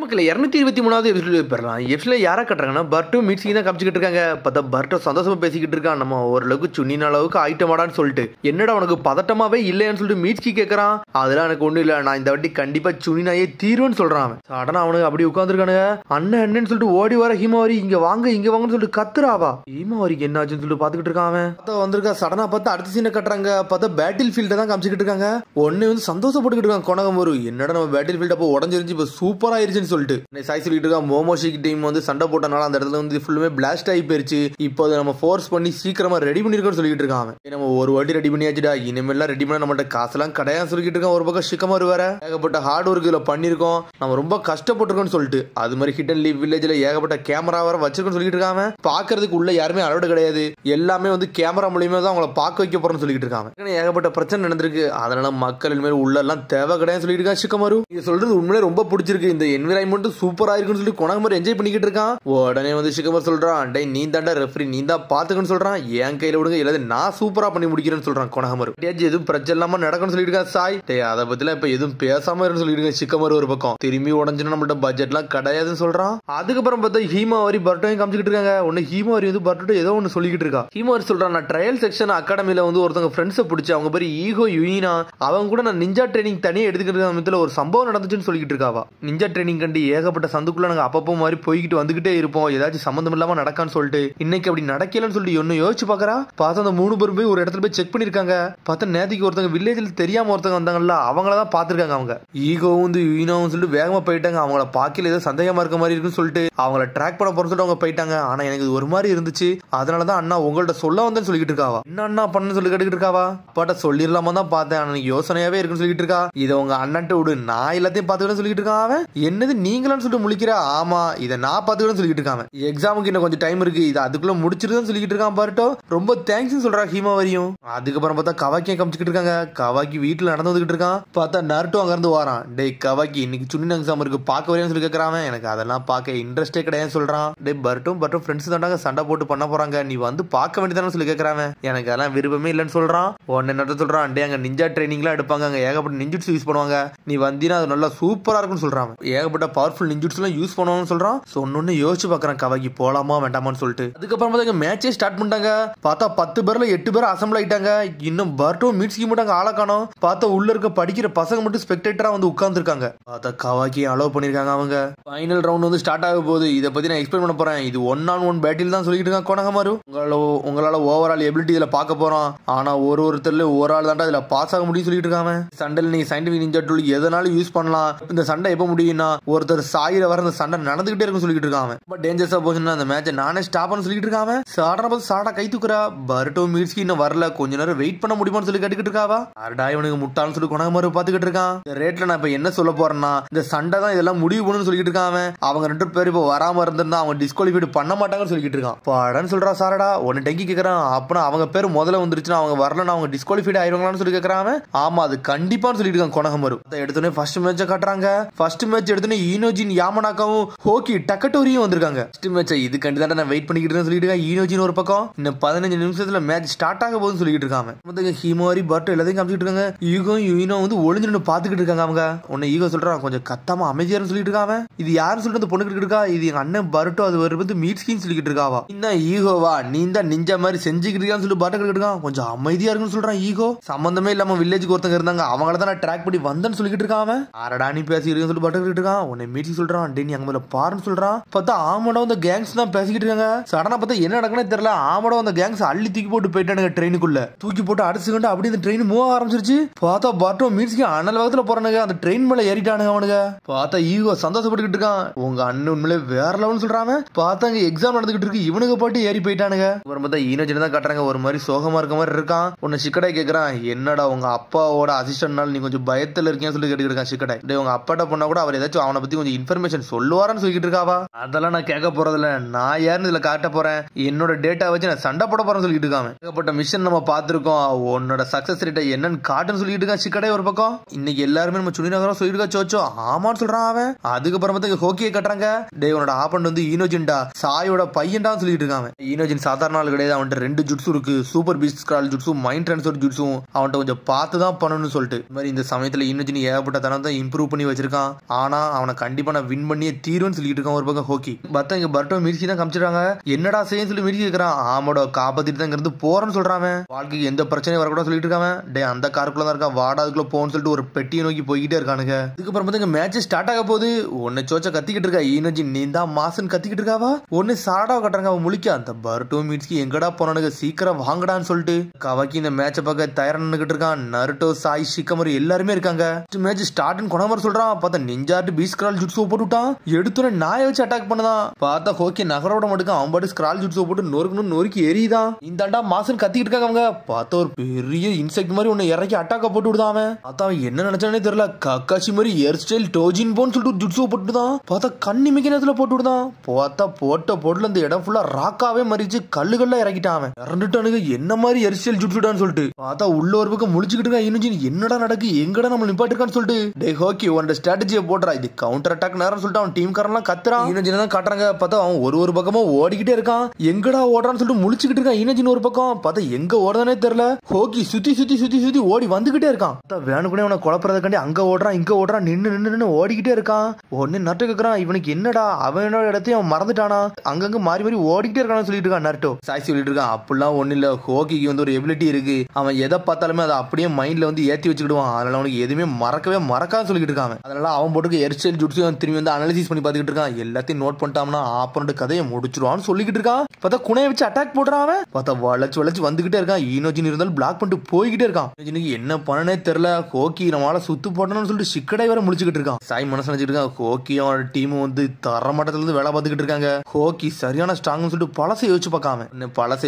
மக்கள் 223வது எபிசோட் பெறலாம். எபிசோட்ல யாரை கட்டுறாங்கன்னா பர்ட்டு மீட்ஸி தான் காமிச்சிக்கிட்டு இருக்காங்க. பார்த்தா பர்ட்டு சந்தோஷமா பேசிக்கிட்டு இருக்கான். நம்ம ஓரளவுக்கு சுண்ணின அளவுக்கு ஆயிட்டமாடான்னு சொல்லிட்டு, என்னடா உனக்கு பதட்டமாவே இல்லையான்னு சொல்லிட்டு மீட்ஸி கேட்கறான். அதெல்லாம் எனக்கு ஒன்றும் இல்லை, நான் இந்த வாட்டி கண்டிப்பா சுண்ணினாயே தீருன்னு சொல்றான். அவன் சடனா அவனுக்கு அப்படி உட்காந்துருக்கானுங்க. அண்ணன் அண்ணன்னு சொல்லிட்டு ஓடி வர ஹீமாவரி இங்க வாங்க இங்க வாங்கன்னு சொல்லிட்டு கத்துறாவா. ஹீமாவரிக்கு என்ன ஆச்சுன்னு சொல்லிட்டு பாத்துக்கிட்டு இருக்கான். அவன் பார்த்தா வந்திருக்கா. சடனா பார்த்தா அடுத்த சீனை கட்டுறாங்க. பார்த்தா பேட்டில் ஃபீல்ட தான் காமிச்சிக்கிட்டு இருக்காங்க. ஒன்னு வந்து சந்தோஷப்பட்டுக்கிட்டு இருக்கான் கொனகமரு. என்னடா நம்ம பேட்டில் ஃபீல்ட் அப்போ உடஞ்சிருச்சு, இப்ப சூப்பரா ஆயிருச்சுன்னு சொல்லிட்டு சாய் சொல்லிட்டு இருக்கா. மோமோஷிக் டீம் வந்து சண்டை போட்டனால அந்த இடத்துல வந்து ஃபுல்லுமே பிளாஸ்ட் ஆகி போயிருச்சு. இப்போ அதை நம்ம ஃபோர்ஸ் பண்ணி சீக்கிரமா ரெடி பண்ணிருக்கோம்னு சொல்லிட்டு இருக்கான். நம்ம ஒரு வாட்டி ரெடி பண்ணியாச்சுடா, இனிமேலாம் ரெடி பண்ண நம்மகிட்ட காசெல்லாம் கிடையாது சொல்லிட்டு இருக்கான். ஒரு பக்கம் சிக்கமாரு வேற ஏகப்பட்ட ஹார்ட் ஒர்க் இதுல பண்ணிருக்கோம், நம்ம ரொம்ப கஷ்டப்பட்டிருக்கோம்னு சொல்லிட்டு. அது மாதிரி ஹிட் அண்ட் லீவ் வில்லேஜ்ல ஏகப்பட்ட கேமரா வேற வச்சிருக்கோம்னு சொல்லிட்டு இருக்காங்க. பாக்குறதுக்கு உள்ள யாருமே அளவுட கிடையாது, எல்லாமே வந்து கேமரா மூலியமா தான் அவங்கள பார்க்க வைக்க போறோம்னு சொல்லிட்டு இருக்காங்க. ஏகப்பட்ட பிரச்சனை நடந்திருக்கு, அதனால மக்கள் இனிமேல் உள்ள எல்லாம் தேவை கிடையாது சொல்லிட்டு இருக்கா சிக்கமாரு. இது சொல்றது உண்மையிலே ரொம்ப பிடிச்சிருக்கு, இந்த என்விரான்மெண்ட் சூப்பரா இருக்குன்னு சொல்லி கொனகமரு என்ஜாய் பண்ணிக்கிட்டு இருக்கான். உடனே வந்து சிக்கமர் சொல்றான், டேய் நீ தாண்டா ரெஃப்ரி, நீ தான் பாத்துக்கன்னு சொல்றான். என் கையில விடுங்க, இல்லாத நான் சூப்பரா பண்ணி முடிக்கிறேன்னு சொல்றான் கொனகமரு. எதுவும் பிரச்சனை இல்லாம நடக்கும்னு சொல்லிட்டு இருக்கா சாய். டேய் அதை பத்தில இப்ப எதுவும் பேசாம இருந்து சொல்லிட்டு இருக்க சிக்கமரு. ஒரு பக்கம் திரும்பி உடஞ்சுன்னா நம்மள்ட்ட பட்ஜெட் எல்லாம் கிடையாதுன்னு சொல்றான். அதுக்கப்புறம் பார்த்தா ஹீமாவரி பர்ட்டையும் காமிச்சிட்டு இருக்காங்க. ஒன்னு ஹீமாவரி வந்து பர்ட்டு ஏதோ ஒன்னு சொல்லிக்கிட்டு இருக்கா. ஹீமாவரி சொல்றான், நான் ட்ரையல் செக்ஷன் அகாடமில வந்து ஒருத்தவங்க ஃப்ரெண்ட்ஸை பிடிச்சி அவங்க பேரு ஈகோ யுயினா, அவங்க கூட நான் நிஞ்சா ட்ரைனிங் தனியா எடுத்துக்கிட்டு ஒரு சம்பவம் நடந்துச்சுன்னு சொல்லிட்டு இருக்காவா. நிஞ்சா ட்ரைனிங் கண்டு ஏகப்பட்ட சந்துக்குள்ள நாங்க அப்பப்போ மாதிரி போய்கிட்டு வந்துகிட்டே இருப்போம், ஏதாச்சும் சம்பந்தம் இல்லாம நடக்கான்னு சொல்லிட்டு இன்னைக்கு அப்படி நடக்கலன்னு சொல்லிட்டு ஒன்னு யோசிச்சு பாக்குறா. பார்த்தா அந்த 3 பேரும் போய் ஒரு இடத்துல போய் செக் பண்ணிருக்காங்க. பார்த்தா நேத்திக்கு ஒருத்தங்க வில்லேஜ்ல தெரியாம ஒருத்தங்க வந்தாங்கல்ல, அவங்களதான் பாத்துருக்காங்க. அவங்க ஈகோவும் வந்து யுயினாவும் சொல்லிட்டு வேகமா போயிட்டாங்க. அவங்கள பாக்கல ஏதோ சந்தேகமா இருக்க மாதிரி இருக்குன்னு சொல்லிட்டு அவங்கள ட்ராக் பண்ண போறோம்னு சொல்லிட்டு அவங்க போயிட்டாங்க. ஆனா எனக்கு ஒரு மாதிரி இருந்துச்சு, அதனாலதான் அண்ணா உங்கள்ட்ட சொல்ல வந்தேன்னு சொல்லிட்டு இருக்காவா. என்ன அண்ணா பண்ணு சொல்லி கேட்டுக்கிட்டு இருக்காவா. அப்பாட்ட சொல்லிடலாமா தான் பார்த்தேன், ஆனா யோசனையாவே இருக்குன்னு சொல்லிட்டு இருக்கா. இதை உங்க அண்ணன்ட்ட விடு, நான் எல்லாத்தையும் பாத்துக்கிறேன்னு சொல்லிட்டு இருக்கான். அவன் என்னது நீங்களான்னு சொல்லிட்டு முழிக்கிறா. ஆமா இதை நான் பாத்துக்கிறேன்னு சொல்லிட்டு இருக்காங்க. எக்ஸாமுக்கு இன்னும் கொஞ்சம் டைம் இருக்கு, இது அதுக்குள்ள முடிச்சிருதுன்னு சொல்லிட்டு இருக்கான். பர்ட்டோ ரொம்ப தேங்க்ஸ் சொல்றா ஹீமாவரியும். அதுக்கப்புறம் பார்த்தா கவாக்கியை காமிச்சிட்டு இருக்காங்க. கவாக்கி வீட்டுல நடந்து வந்துகிட்டு இருக்கான். பார்த்தா நருட்டோ அங்க இருந்து வாரான். டேய் கவாக்கி இன்னைக்கு சுனின் எக்ஸாம் இருக்கு, பார்க்க வரையும் சொல்லி கேட்கறான். எனக்கு அதெல்லாம் பார்க்க இன்ட்ரெஸ்டே கிடையாது சொல்றான். டேய் பர்ட்டும் ஃப்ரெண்ட்ஸ் தாண்டாங்க சண்டை போட்டு பண்ண போறாங்க, நீ வந்து பார்க்க வேண்டியதானு சொல்லி கேட்கறான். எனக்கு அதெல்லாம் விருப்பமே இல்லைன்னு சொல்றான். உடனே நருட்டோ சொல்றான், டே அங்க நிஞ்சா ட்ரைனிங்லாம் எடுப்பாங்க, அங்க ஏகப்பட்ட நிஞ்சுட்ஸ் யூஸ் பண்ணுவாங்க, நீ வந்தீனா அது நல்லா சூப்பரா இருக்குன்னு சொல்றான். ஏகப்பட்ட பவர்ஃபுல் நிஞ்சுட்ஸ் எல்லாம் யூஸ் பண்ணுவாங்கன்னு சொல்றான். சொன்னொன்னு யோசிச்சு பாக்குறான் கவாக்கி போலாமா வேண்டாமான்னு சொல்லிட்டு. அதுக்கப்புறம் மேட்சே ஸ்டார்ட் பண்ணிட்டாங்க. பார்த்தா 10 பேர்ல 8 பேர் அசம்பிள் ஆயிட்டாங்க. இன்னும் பர்ட்டோ மீட்ஸ்கி மட்டும் ஆள காணோம். பார்த்தா உள்ள இருக்க படிக்கிற பசங்க மட்டும் ஸ்பெக்டேட்டரா வந்து உட்கார்ந்து இருக்காங்க. பார்த்தா கவாக்கி அலோவ் பண்ணிருக்காங்க. அவங்க ஃபைனல் ரவுண்ட் வந்து ஸ்டார்ட் ஆக போகுது, இதை பத்தி நான் எக்ஸ்பிளைன் பண்ண போறேன். இது 1-on-1 பேட்டில் தான் சொல்லிட்டு இருக்காங்க கொனகமரு. உங்களால ஓவரால் எபிலிட்டி இதுல பார்க்க போறோம், ஆனா ஒருத்தர்ல ஒரு ஆள் தாண்டா இதுல பாஸ் ஆக முடியும் சொல்லிட்டு இருக்காங்க. சண்டையில் நீங்க சயின்டிபிக் நிஞ்சா டூல் எதனாலும் யூஸ் பண்ணலாம். இந்த சண்டை எப்ப முடியும்னா ஒருத்தர் சாயிர வர அந்த சண்டை நடந்துகிட்டே இருக்குன்னு சொல்லிட்டு இருக்காங்க. பட் டேஞ்சர்ஸா போச்சுன்னா அந்த மேட்சை நானே ஸ்டாப் பண்ண சொல்லிட்டு இருக்காங்க. சாடா கை தூக்குறா. பர்ட்டோ மீட்ஸ்கி இன்னும் வரல, கொஞ்ச நேரம் வெயிட் பண்ண முடியுமான்னு சொல்லி கேட்டுக்கிட்டு இருக்காவா. அரடா இவனுக்கு முட்டாள்னு சொல்லி கொனகமரு பாத்துக்கிட்டு இருக்கான். இந்த ரேட்ல நான் இப்ப என்ன சொல்ல போறேன்னா இந்த சண்டை தான் இதெல்லாம் முடிவு பண்ணணும்னு சொல்லிட்டு இருக்காங்க. அவங்க 2 பேரும் இப்ப வராம இருந்திருந்தா அவங்க டிஸ்குவாலிஃபைட் பண்ண மாட்டாங்கன்னு சொல்லிட்டு இருக்கான். பாடன்னு சொல்றா சாரடா. ஒன்னு டெங்கி கேக்குறான், அப்பனா அவங்க பேர் முதல்ல வந்துருச்சுன்னா அவங்க வரலன்னா அவங்க டிஸ்குவாலிஃபைட் ஆயிருவாங்களான்னு சொல்லி கேக்குறாங்க. ஆமா அது கண்டிப்பான்னு சொல்லிட்டு இருக்கான் கொனகமரு. எடுத்தோடனே ஃபர்ஸ்ட் மேட்சை காட்டுறாங்க. ஃபர்ஸ்ட் மேட்ச் எடுத்தோடனே ஈனோஜின் யாமனாக்காவும் ஹோக்கி டக்கட்டோரியும் வந்திருக்காங்க. ஃபர்ஸ்ட் மேட்ச் இது கண்டிப்பா நான் வெயிட் பண்ணிக்கிட்டு சொல்லிட்டு இருக்கேன். ஈனோஜின் ஒரு பக்கம் இன்னும் 15 நிமிஷத்துல மேட்ச் ஸ்டார்ட் ஆக போகுதுன்னு சொல்லிட்டு இருக்காங்க. ஹீமாவரி பர்ட்டோ எல்லாத்தையும் காமிச்சிட்டு இருக்காங்க. ஈகோ யுயினோ வந்து ஒளிஞ்சு நின்று பாத்துக்கிட்டு இருக்காங்க. அவங்க உன்னை ஈகோ சொல்றான், கொஞ்சம் கத்தாம அமைதியாரு சொல்லிட்டு இருக்காங்க. இது யாருன்னு சொல்லிட்டு அந்த பொண்ணு கிட்ட இருக்கா. இது எங்க அண்ணன் பர்ட்டோ, அது வந்து மீட்ஸ்கின்னு சொல்லிட்டு இருக்காவா. இந்த ஈகோவா நீ தான் நிஞ்சா மாதிரி செஞ்சுக்கிட்டு இருக்கான்னு சொல்லி பர்ட்டோ கிட்ட இருக்கான். கொஞ்சம் அமைதியா இருக்குன்னு சொல்றான் ஈகோ. சம்பந்தமே இல்லாம வில்லேஜுக்கு ஒருத்தங்க இருந்தாங்க, அவங்கள தான் நான் ட்ராக் பண்ணி வந்தேன்னு சொல்லிட்டு இருக்கான். அரடா நீ பேசிக்கிட்டு சொல்லி பர்ட்டோ கிட்ட இருக்கான். உன்னை மீட்ஸ்கி சொல்றான், டே நீ அங்க மேல பாருன்னு சொல்றான். பார்த்தா ஆமடோ அந்த கேங்ஸ் தான் பேசிக்கிட்டு இருக்காங்க. சடனா பார்த்தா என்ன நடக்குன்னு தெரியல. ஆமடோ அந்த கேங்ஸ் அள்ளி தூக்கி போட்டு போயிட்டானுங்க ட்ரெயினுக்குள்ள. தூக்கி போட்டு அடுத்து கண்டு அப்படி அந்த ட்ரெயின் மூவ் ஆரம்பிச்சிருச்சு. பார்த்தா பர்ட்டோ மீட்ஸ்கி அனல் வேகத்துல போறானுங்க, அந்த ட்ரெயின் மேல ஏறிட்டானுங்க அவனுங்க. பார்த்தா ஈகோ சந்தோஷப்பட்டுக்கிட்டு இருக்கான். உங்க அண்ணன் உண்மையிலே வேற லெவல்னு சொல்றாங்க. பார்த்தா அங்க எக்ஸாம் நடந்துகிட்டு இருக்கு, இவனுக்கு பாட்டு ஏறி போயிட்டானுங்க. அப்புறம் பார்த்தா ஈனோஜின் தான் காட்டுறாங்க, ஒரு மாதிரி சோகமா இருக்க மாதிரி இருக்கான். உன்னை சிக்கடை கேக்குறான், என்னடா உங்க அப்பாவோட அசிஸ்டன்ட்னால நீ கொஞ்சம் பயத்துல இருக்கேன்னு சொல்லி கேட்டுக்கிட்டு இருக்கான் சிக்கடை. உங்க அப்பாட்ட பொண்ணா கூட அவர் ஏதாச்சும் அவனை பத்தி கொஞ்சம் இன்ஃபர்மேஷன் சொல்லுவாரான்னு சொல்லிட்டு இருக்காவா. அதெல்லாம் நான் கேட்க போறதில்ல, நான் யாருன்னு இதுல காட்ட போறேன், என்னோட டேட்டா வச்சு நான் சண்டை போட போறேன்னு சொல்லிட்டு இருக்காங்க. ஏகப்பட்ட மிஷன் நம்ம பார்த்திருக்கோம், உன்னோட சக்சஸ் ரேட்டை என்னன்னு காட்டுன்னு சொல்லிட்டு இருக்கான் சிக்கடை ஒரு பக்கம். இன்னைக்கு எல்லாருமே நம்ம சுனிநகரம் சொல்லிட்டு இருக்கா சோச்சோ ஆமான்னு சொல்றான் அவன். அதுக்கப்புறம் வந்து ஹோக்கியை கட்டுறாங்க. டே உன்னோட ஆப்பன் வந்து ஈனோஜின்டா சாயோட பையன்டா சொல்லிட்டு இருக்காங்க. ஈனோஜின் சாதாரண ஆள் கிடையாது, அவன்கிட்ட 2 ஜுட்ஸு இருக்கு, super beast scroll jutsu, mind transfer ஜுட்ஸும் அவன்கிட்ட கொஞ்சம் பார்த்து தான் பண்ணணும்னு சொல்லிட்டு. இந்த மாதிரி இந்த சமயத்துல ஈனோஜின் ஏகப்பட்ட தனம் தான் இம்ப்ரூவ் பண்ணி வச்சிருக்கான். ஆனா அவனை அவனை கண்டிப்பா நான் வின் பண்ணியே தீருன்னு சொல்லிட்டு இருக்கான் ஒரு பக்கம் ஹோக்கி. பார்த்தா இங்க பர்ட்டோ மிர்ச்சி தான் காமிச்சிருக்காங்க. என்னடா செய்யன்னு சொல்லி மிர்ச்சி கேட்கறான். ஆமாடா காப்பாத்திட்டு தான் இருந்து போறேன்னு சொல்றான். வாழ்க்கைக்கு எந்த பிரச்சனையும் வரக்கூடாது சொல்லிட்டு இருக்காங்க. டே அந்த காருக்குள்ள தான் இருக்கான், வாடா அதுக்குள்ள போன்னு சொல்லிட்டு ஒரு பெட்டியை நோக்கி போய்கிட்டே இருக்கானுங்க. இதுக்கப்புறம் பார்த்தா மேட்ச் ஸ்டார்ட் ஆக போகுது. ஒன்னு சோச்சா கத்திக்கிட்டு இருக்கா ஈனோஜி, நீ தான் மாசன் கத்திக்கிட்டு இருக்காவா. ஒன்னு சாடாவ கட்டுறாங்க அவன் முழிக்க. அந்த பர்ட்டோ மிர்ச்சி எங்கடா போனானுங்க, சீக்கிரம் வாங்கடான்னு சொல்லிட்டு கவாக்கி இந்த மேட்சை பார்க்க தயாராகிட்டு இருக்கான். நருட்டோ, சாய், ஷிகமரு எல்லாருமே இருக்காங்க. மேட்ச் ஸ்டார்ட்னு கொனமர் சொல்றான். பார்த்தா நிஞ்சாட்டு பீஸ் ஸ்க்ரால் ஜுட்ஸோ போட்டுட்டான். எடுத்துன நாயை வச்சு அட்டாக் பண்ணதான். பார்த்தா ஹோக்கி நகரோட மட்டும் அவன் பாட்டு ஸ்க்ரால் ஜுட்ஸோ போட்டு நொறுக்கி எரியுதான். இந்தாண்டா மாசன் கத்திக்கிட்டு இருக்காங்க அவங்க. பார்த்தா ஒரு பெரிய இன்செக்ட் மாதிரி ஒன்னு இறக்கி அட்டாக்க போட்டு விடுதான். அவன் பார்த்தா அவன் என்ன நினைச்சானே தெரியல. கக்காசி மாதிரி ஹேர் ஸ்டைல் டோஜின் போன்னு சொல்லிட்டு ஜுட்ஸோ போட்டுதான். பார்த்தா கண்ணி மிக்க நேரத்துல போட்டு விடுதான். பார்த்தா போட்டுல இந்த இடம் ஃபுல்லா ராக்காவே மறிச்சு கல்லுகள்லாம் இறக்கிட்டான். அவன் இறந்துட்டானுங்க. என்ன மாதிரி ஹேர் ஸ்டைல் ஜுட்ஸுடான்னு சொல்லிட்டு பார்த்தா உள்ள ஒரு பக்கம் முழிச்சுக்கிட்டு இருக்கான். இன்னும் என்னடா நடக்கு, எங்கடா நம்ம நிப்பாட்டிருக்கான்னு சொல்லிட்டு டே ஹோக்கி உன்னோட ஸ்ட்ராட்டஜியை போடுறா, இது கவுண்டர் அட்டாக் நேரம் சொல்லிட்டு அவன் டீம் காரன்லாம் கத்துறான். ஈனோஜின் தான் காட்டுறாங்க. பார்த்தா அவன் ஒரு பக்கமா ஓடிக்கிட்டே இருக்கான். எங்கடா ஓடுறான்னு சொல்லிட்டு முழிச்சுக்கிட்டு இருக்கான். ஈனோஜின் ஒரு பக்கம் பார்த்தா எங்க ஓடுதானே தெரியல. ஹோக்கி சுத்தி ஓடி வந்துகிட்டே இருக்கான். வேணுக்குனே அவனை குழப்பறதுக்காண்டி அங்க ஓடுறான் இங்க ஓடுறான், நின்னு ஓடிக்கிட்டே இருக்கான். உடனே நட்டு கேக்குறான், இவனுக்கு என்னடா அவனோட இடத்தையும் அவன் மறந்துட்டானா, அங்கங்க மாறி ஓடிக்கிட்டே இருக்கான்னு சொல்லிட்டு இருக்கான் நருட்டோ. சாய் சொல்லிட்டு இருக்கான், அப்படிலாம் ஒண்ணு இல்ல, ஹோக்கிக்கு வந்து ஒரு எபிலிட்டி இருக்கு, அவன் எதை பார்த்தாலுமே அதை அப்படியே மைண்ட்ல வந்து ஏத்தி வச்சுக்கிடுவான், அதனால அவனுக்கு எதுவுமே மறக்காது சொல்லிட்டு இருக்கான். அதனால அவன் போட்டுக்கு ஹேர்ஸ்டைல் ஜுட்ஸு திரும்பி வந்து அனலைசிஸ் பண்ணி பார்த்துக்கிட்டு இருக்கான். எல்லாத்தையும் நோட் பண்ணிட்டான்னா ஆப்பனோட கதையை முடிச்சிருவான்னு சொல்லிக்கிட்டு இருக்கான். பார்த்தா குனையை வச்சு அட்டாக் போடுறான். பார்த்தா வளைச்சு வந்துகிட்டே இருக்கான். ஈனோஜின் இருந்தாலும் பிளாக் பண்ணிட்டு போய்கிட்டே இருக்கான். என்ன பண்ணனே தெரியல. ஹோக்கி நம்மளால சுத்து போட்டணும்னு சொல்லிட்டு சிக்கடை வேற முடிச்சுக்கிட்டு இருக்கான். சாய் மனசு நினைச்சிட்டு இருக்கான். ஹோக்கி அவனோட டீம் வந்து தரமட்டத்துல இருந்து வேலை பார்த்துக்கிட்டு இருக்காங்க. ஹோக்கி சரியான ஸ்ட்ராங்னு சொல்லிட்டு பழசை யோசிச்சு பார்க்காம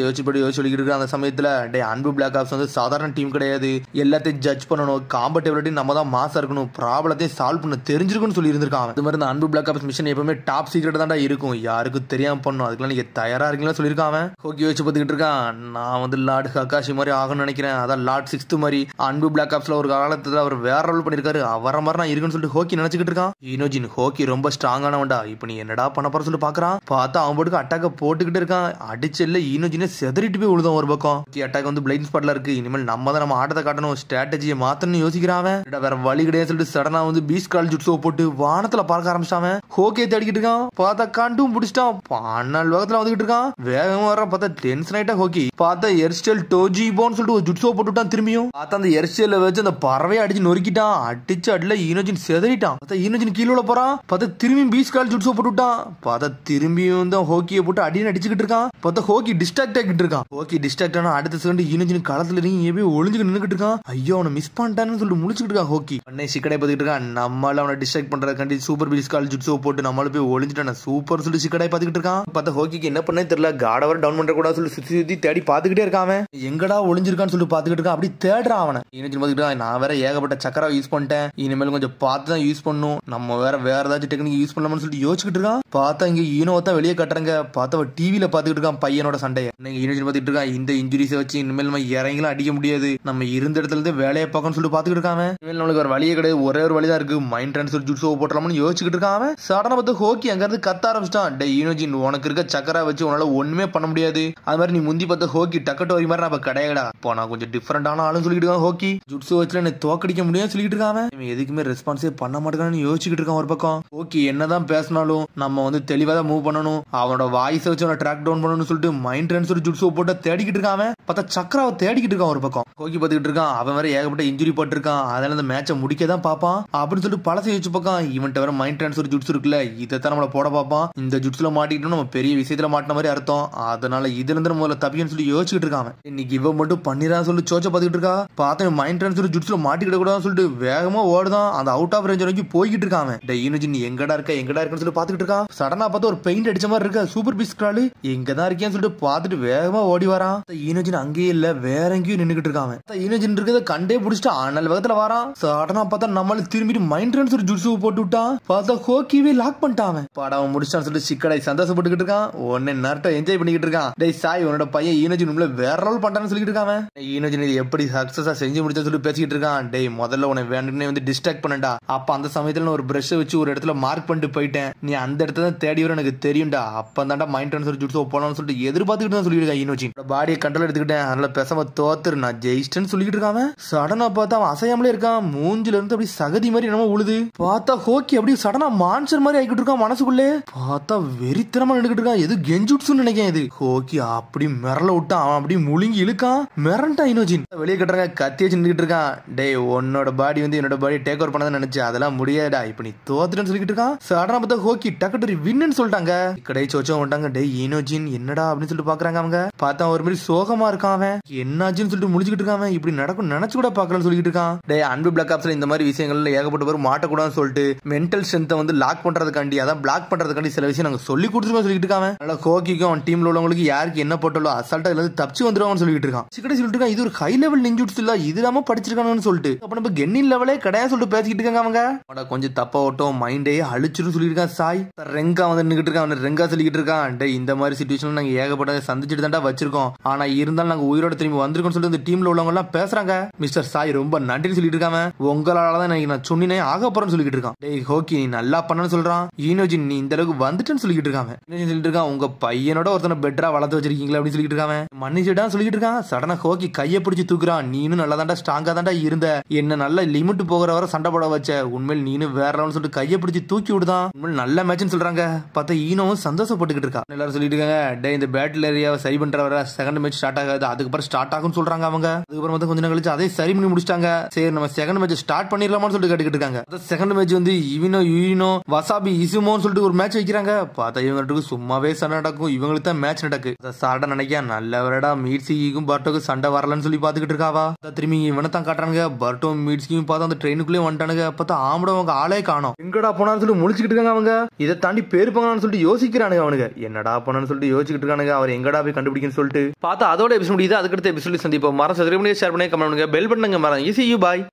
யோசிச்சு சொல்லிக்கிட்டு அந்த சமயத்துல டே அன்பு பிளாக் ஆப்ஸ் வந்து சாதாரண டீம் கிடையாது, எல்லாத்தையும் ஜட்ஜ் பண்ணணும், காம்படபிலிட்டி நம்ம தான் மாசா இருக்கணும், ப்ராப்ளத்தையும் சால்வ் பண்ண தெரிஞ்சிருக்குன்னு சொல்லி இருந்திருக்கான். இது மாதிரி இந்த அன்பு பிளாக் ஆப்ஸ் மிஷன் எப்பவுமே டாப் சீக்ரெட் தான் இருக்கும், யாருக்கும் தெரியாம பண்ணும், அதுக்கெல்லாம் நீங்க தயாரா இருக்கீங்களா சொல்லியிருக்கான். ஹோக்கி யோசிச்சு பார்த்துக்கிட்டு இருக்கான். நான் வந்து லார்ட் ஹக்காஷி மாதிரி ஆகணும்னு நினைக்கிறேன், அதான் லார்ட் 6 மாதிரி. அன்பு பிளாக் ஆப்ஸ்ல ஒரு காலத்துல அவர் வேற ரோல் பண்ணிருக்காரு, அவர மாதிரி நான் இருக்குன்னு சொல்லிட்டு ஹோக்கி நினைச்சுக்கிட்டு இருக்கான். ஈனோஜின் ஹோக்கி ரொம்ப ஸ்ட்ராங்கானவன்டா, இப்ப நீ என்னடா பண்ண போற சொல்லிட்டு பாக்குறான். பார்த்தா அவன் போட்டுக்கு அட்டாக்க போட்டுக்கிட்டு இருக்கான். அடிச்சல்ல ஈனோஜினை செதறிட்டு போய் விழுதான் ஒரு பக்கம். அட்டாக் வந்து பிளைண்ட் ஸ்பாட்ல இருக்கு, இனிமேல் நம்ம தான் நம்ம ஆட்டத்தை காட்டணும், ஸ்ட்ராட்டஜியை மாத்தணும்னு யோசிக்கிறான். வேற வழி கிடையாது சொல்லிட்டு சடனா வந்து பீஸ் கால் ஜுட்ஸோ போட்டு வானத்துல பார்க்க ஆரம்பிச்சான். ஹோக்கியை தேடிக்கிட்டு இருக்கான். பார்த்தா கண்டும் பிடிச்சிட்டான். 12 வேகத்துல வந்துகிட்டு இருக்கான். வேகமா வர பார்த்தா டென்ஷன் ஆயிட்டா ஹோக்கி. பார்த்தா ஹேர்ஸ்டைல் டோஜிபோன்னு சொல்லிட்டு ஒரு ஜுட்ஸோ போட்டுட்டான். திரும்பியும் பார்த்தா அந்த ஹேர்ஸ்டைல வச்சு அந்த பறவையை அடிச்சு நொறுக்கிட்டான். அடிச்சு அடில ஈனோஜின் செதறிட்டான். பார்த்தா ஈனோஜின் கீழே போறான். பார்த்தா திரும்பியும் பீஸ் கால் ஜுட்ஸோ போட்டுட்டான். பார்த்தா திரும்பியும் தான் ஹோக்கியை போட்டு அடின்னு அடிச்சுக்கிட்டு இருக்கான். பார்த்தா ஹோக்கி டிஸ்ட்ராக்ட் ஆகிட்டு இருக்கான். ஹோக்கி டிஸ்ட்ராக்ட் ஆனா அடுத்த செகண்ட் ஈனோஜின் களத்துல இறங்கி ஒளிஞ்சுக்கு நின்னுக்கிட்டு இருக்கான். ஐயோ அவனை மிஸ் பண்ணிட்டான்னு சொல்லிட்டு முழிச்சுக்கிட்டு இருக்கான் ஹோக்கி. அன்னை சிக்கடை பார்த்துட்டு இருக்கான். நம்மளால அவனை டிஸ்ட்ராக்ட் பண்றதுக்காண்டி சூப்பர் பீஸ் கால் ஜுட்ஸோ போட்டு நம்மளால போய் ஒளிஞ்சுட்டான். சூப்பர் சொல்லி சிக்கடை பார்த்துக்கிட்டு இருக்கான். பார்த்தா ஹோக்கிக்கு என்ன பண்ணே தெரியல, காடவர் டவுன் பண்ற கூட சொல்லி சுத்தி தேடி பார்த்துக்கிட்டே இருக்கான். எங்கடா ஒளிஞ்சிருக்கான்னு சொல்லிட்டு பார்த்துக்கிட்டு இருக்கான். அப்படி தேடுறான் அவனை. ஈனோஜின் பார்த்துக்கிட்டு நான் வேற ஏகப்பட்ட சக்கரா யூஸ் பண்ணிட்டேன், இனிமேல் கொஞ்சம் பார்த்து தான் யூஸ் பண்ணும், நம்ம வேற ஏதாச்சும் டெக்னிக் யூஸ் பண்ணலாம்னு சொல்லிட்டு யோசிச்சுட்டு இருக்கான். பார்த்தா இங்க ஈனோவை தான் வெளியே கட்டுறாங்க. பார்த்தா டிவியில பார்த்துக்கிட்டு இருக்கான் பையனோட சண்டையை. ஈனோஜின் பார்த்துட்டு இருக்கான். இந்த இன்ஜுரிஸை வச்சு இனிமேல் நம்ம இறங்கலாம் அடிக்க முடியாது, நம்ம இருந்த இடத்துல இருந்து வேலையை பார்க்கணும்னு சொல்லிட்டு பார்த்துக்கிட்டு இருக்கான். இனிமேல் நம்மளுக்கு ஒரு வழியே கிடையாது, ஒரே ஒரு வழிதான் இருக்கு, மைண்ட் ட்ரான்ஸ்ஃபர் ஜுட்ஸோ போட்டலாம்னு யோசிச்சுட்டு இருக்கான். சடனா பார்த்து ஹோக்கி அங்க இருந்து கத்த ஆரம்பிச்சிட்டான். டே ஈனோஜின் உனக்கு இருக்க சக்கரா வச்சு உன்னால ஒண்ணுமே பண்ண முடியாது, அது மாதிரி நீ முந்தி பார்த்த ஹோக்கி டக்கட்டு வரி மாதிரி நம்ம கிடையாடா, இப்போ நான் கொஞ்சம் டிஃபரெண்டான ஆளுன்னு சொல்லிட்டு இருக்கான். ஹோக்கி ஜுட்ஸோ வச்சுல என்ன தோக்கடிக்க முடியும் சொல்லிட்டு இருக்கான். இவன் எதுக்குமே ரெஸ்பான்ஸே பண்ண மாட்டேங்கான்னு யோசிச்சுட்டு இருக்கான் ஒரு பக்கம். ஹோக்கி என்னதான் பேசினாலும் நம்ம வந்து தெளிவா தான் மூவ் பண்ணணும், அவனோட வாய்ஸ் வச்சு அவனை ட்ராக் டவுன் பண்ணணும்னு சொல்லிட்டு மைண்ட் ட்ரான்ஸ்ஃபர் ஜுட்ஸோ போட்டு தேடிக்கிட்டு இருக்கான். பார்த்தா சக்கராவை தேடிக்கிட்டு இருக்கான் ஒரு பக்கம். ஹோக்கி பார்த்துக்கிட்டு இருக்கான். அவன் வேற ஏகப்பட்ட இன்ஜுரி போட்டிருக்கான், அதனால அந்த மேட்சை முடிக்க தான் பாப்பான் அப்படின்னு சொல்லிட்டு பழசை வச்சு பார்க்கான். இவன்ட்ட வேற மைண்ட் ட்ரான்ஸ்ஃபர் ஜுட்ஸ் இருக்குல்ல, இதைத்தான் நம்மள போட பார்ப்பான், இந்த ஜுட்ஸ்ல மாட்டிக்கிட்டோம் நம்ம பெரிய விஷயத்துல மாட்டின மாதிரி அர்த்தம், அதனால இதுல இருந்து முதல்ல தப்பின்னு சொல்லி யோசிச்சுட்டு இருக்கான். இன்னைக்கு இவன் மட்டும் பண்ணிரான்னு சொல்லி சோச்ச பார்த்துக்கிட்டு இருக்கா. பார்த்தா மைண்ட் ட்ரான்ஸ்ஃபர் ஜுட்ஸ்ல மாட்டிக்கிட கூடாதுன்னு சொல்லிட்டு வேகமா ஓடுதான். அந்த அவுட் ஆஃப் ரேஞ்ச் வரைக்கும் போய்கிட்டு இருக்கான். ஈனோஜின் எங்கடா இருக்குன்னு சொல்லி பார்த்துக்கிட்டு இருக்கான். சடனா பார்த்தா ஒரு பெயிண்ட் அடிச்ச மாதிரி இருக்க சூப்பர் பீஸ் கிரால் எங்கதான் இருக்கேன்னு சொல்லிட்டு பார்த்துட்டு வேகமா ஓடி வரான். ஈனோஜின் அங்கேயே இல்ல, வேற எங்கேயும் நின்னுகிட்டு இருக்கான். ஈனோஜின் இருக்கிறத கண்டே பிடிச்சிட்டு ஆனல் வேகத்துல வரான். சடனா பார்த்தா நம்மள திரும்பி மைண்ட் ட்ரான்ஸ்ஃபர் ஜுட்ஸு போட்டு விட்டான். பார்த்தா ஹோக்கிவே லாக் பண்ணிட்டான். படம் முடிச்சான்னு சொல்லிட்டு சிக்கடை சந்தோஷப்பட்டுக்கிட்டு இருக்கான். உடனே நர்ட்ட என்ஜாய் பண்ணிக்கிட்டு இருக்கான். டேய் சாய் உன்னோட பையன் ஈனோஜின் உள்ள வேற ரோல் பண்றான்னு சொல்லிட்டு இருக்கான். ஈனோஜின் எப்படி சக்சஸா செஞ்சு முடிச்சா சொல்லி பேசிக்கிட்டு இருக்கான். டேய் முதல்ல உன்னை வேணும்னே வந்து டிஸ்ட்ராக்ட் பண்ணடா, அப்ப அந்த சமயத்துல ஒரு பிரஷ் வச்சு ஒரு இடத்துல மார்க் பண்ணிட்டு போயிட்டேன், நீ அந்த இடத்துல தேடி வர எனக்கு தெரியும்டா, அப்ப தான்டா மைண்ட் ட்ரான்ஸ்ஃபர் ஜுட்ஸோ போலாம்னு சொல்லிட்டு எதிர்பார்த்துக்கிட்டு தான் சொல்லிட்டு ஈனோஜின் பாடியை கண்ட்ரோல் எடுத்துக்கிட்டேன், அதனால பேசாம தோத்துரு நான் ஜெயிச்சிட்டேன்னு சொல்லிட்டு இருக்கான். சடனா பார்த்தா அவன் அசையாமலே இருக்கான். மூஞ்சில இருந்து அப்படி சகதி மாதிரி என்னமோ உழுது. பார்த்தா ஹோக்கி அப்படியே சடனா மான்சர் மாதிரி ஆகிட்டு இருக்கான் மனசுக்குள்ளே. பார்த்தா வெறித்தனமா நின்றுகிட்டு இருக்கான். எது கெஞ்சுட்ஸ்னு நினைக்கிறேன். இது ஹோக்கி அப்படி மிரள விட்டான். அவன் அப்படி முழுங்கி இழுக்கான். மிரண்டா இனோஜின் வெளியே கட்டுறாங்க. கத்தி வச்சு நின்றுட்டு இருக்கான். டே உன்னோட பாடி வந்து என்னோட பாடி டேக் ஓவர் பண்ணதான் நினைச்சு அதெல்லாம் முடியாதா, இப்ப நீ தோத்துட்டேன்னு சொல்லிட்டு இருக்கான். சடனா பார்த்தா ஹோக்கி டக்கு வின்னு சொல்லிட்டாங்க. கடை சோச்சா வந்துட்டாங்க. டே இனோஜின் என்னடா அப்படின்னு சொல்லிட்டு பாக்குறாங்க. அவங்க பார்த்தா ஒரு மாதிரி சோகமா இருக்கான். அவன் என்னாச்சுன்னு சொல்லிட்டு முடிச்சுக்கிட்டு இருக்கான். இப்படி நடக்கும் நினைச்சு கூட பாக்கலன்னு சொல்லிட்டு இருக்கான். டே அன்பு பிளாக் ஆப்ஸ்ல இந்த மாதிரி விஷயங்கள்ல ஏகப்பட்ட பேர் மாட்டக்கூடாதுன்னு சொல்லிட்டு மென்டல் ஸ்ட்ரென்த்தை வந்து லாக் பண்றதுக்காண்டி அதான் பிளாக் பண்றதுக்காண்டி சில விஷயம் நாங்க சொல்லி கொடுத்துருக்கோம் சொல்லிட்டு இருக்காங்க. அதனால ஹோக்கிக்கும் அவன் டீம்ல உள்ளவங்களுக்கு யாருக்கு என்ன போட்டாலோ அசால்ட்டா இதுல இருந்து தப்பிச்சு வந்துருவான்னு சொல்லிட்டு இருக்கான். சிக்கடை சொல்லிட்டு இருக்கான். இது ஒரு ஹை லெவல் நிஞ்சுட்ஸ் இல்ல, இது இல்லாம படிச்சிருக்கானு சொல்லிட்டு அப்ப நம்ம கென்னின் லெவலே கிடையாது சொல்லிட்டு பேசிக்கிட்டு இருக்காங்க. அவங்க கொஞ்சம் தப்பா ஓட்டும் மைண்டே அழிச்சிரும் சொல்லிட்டு இருக்கான். சாய் ரெங்கா வந்து நின்னுட்டு இருக்கான். ரெங்கா சொல்லிக்கிட்டு இருக்கான். டே இந்த மாதிரி சிச்சுவேஷன் நாங்க ஏகப்பட்ட சந்திச்சுட்டு தான்டா வச்சிருக்கோம். ஆனா இருந்தாலும் நாங்க உயிரோட திரும்பி வந்திருக்கோம் சொல்லிட்டு இந்த டீம்ல உள்ளவங்க எல்லாம் பேசுறாங்க. மிஸ்டர் சாய் ரொம்ப நன்றின்னு சொல்லிட்டு இருக்காம. உங்களாலதான் நான் சொன்னினே ஆக போறேன்னு சொல்லிட்டு இருக்கான். டேய் ஹோக்கி நீ நல்லா பண்ணன்னு சொல்றான். ஈனோஜின் நீ இந்த அளவுக்கு வந்துட்டேன்னு சொல்லிட்டு இருக்காங்க. சொல்லிட்டு இருக்கான் உங்க பையனோட ஒருத்தனை பெட்டரா வளர்த்து வச்சிருக்கீங்களா அப்படின்னு சொல்லிட்டு இருக்காங்க. மன்னிச்சுடா சொல்லிட்டு இருக்கான். சடனா ஹோக்கி கையை பிடிச்சு தூக்குறான். நீனும் நல்லா தாண்டா ஸ்ட்ராங்கா தாண்டா இருந்த, என்ன நல்ல லிமிட் போகிற வர சண்டை போட வச்ச, உண்மையில் நீனும் வேற லெவல்னு சொல்லிட்டு கையை பிடிச்சு தூக்கி விடுதான். உண்மையில் நல்ல மேட்ச்னு சொல்றாங்க. பார்த்தா ஈனோவும் சந்தோஷப்பட்டுக்கிட்டு இருக்கா. எல்லாரும் சொல்லிட்டு இருக்காங்க. டே இந்த பேட்டில் ஏரியாவை சரி பண்ற வர செகண்ட் மேட்ச் ஸ்டார்ட் ஆகாது, அதுக்கப்புறம் ஸ்டார்ட் ஆகும்னு சொல்றாங்க. அவங்க அதுக்கப்புறம் வந்து கொஞ்ச நேரம் கழிச்சு அதே சரி பண்ணி முடிச்சிட்டாங்க. சரி நம்ம செகண்ட் மேட்ச் ஸ்டார்ட் பண்ணிடலாமான்னு சொல்லிட்டு கேட்டுக்கிட்டு இருக்காங்க. செகண்ட் மேட்ச் வந்து யூனோ வசாபி இசுமோன்னு சொல்லிட்டு ஒரு மேட்ச் வைக்கிறாங்க. பார்த்தா இவங்களுக்கு சும்மாவே சண்டை நடக்கும். இவங்களுக்கு தான் மேட்ச் நடக்கு. சாட நினைக்க நல்லவரடா மீட்ஸிக்கும் பர்ட்டோக்கும் சண்டை வரலன்னு சொல்லி பாத்துக்கிட்டு இருக்காவா. திரும்பி இவனை தான் காட்டுறாங்க. பர்ட்டோ மீட்ஸிக்கும் பார்த்தா அந்த ட்ரெயினுக்குள்ளே வந்துட்டானுங்க. பார்த்தா ஆம்பளவங்க ஆளே காணோம். எங்கடா போனான்னு சொல்லி முழிச்சுக்கிட்டு இருக்காங்க. அவங்க இதை தாண்டி பேருப்பாங்கன்னு சொல்லிட்டு யோசிக்கிறானுங்க. அவனுங்க என்னடா போனான்னு சொல்லிட்டு யோசிச்சுட்டு இருக்கானுங்க. அவர் எங்கடா போய் கண்டுபிடிக்கன்னு சொல்லிட்டு பார்த்தா அதோட எபிசோட் முடியுது. அதுக்கடுத்த எபிசோட் சந்திப்போம். மரம் சப்ஸ்கிரைப் பண்ணி ஷேர் பண்ணி கமெண்ட் பண்ணுங்க. பெல் பண்ணுங்க. மரம் ஈஸி யூ பாய்.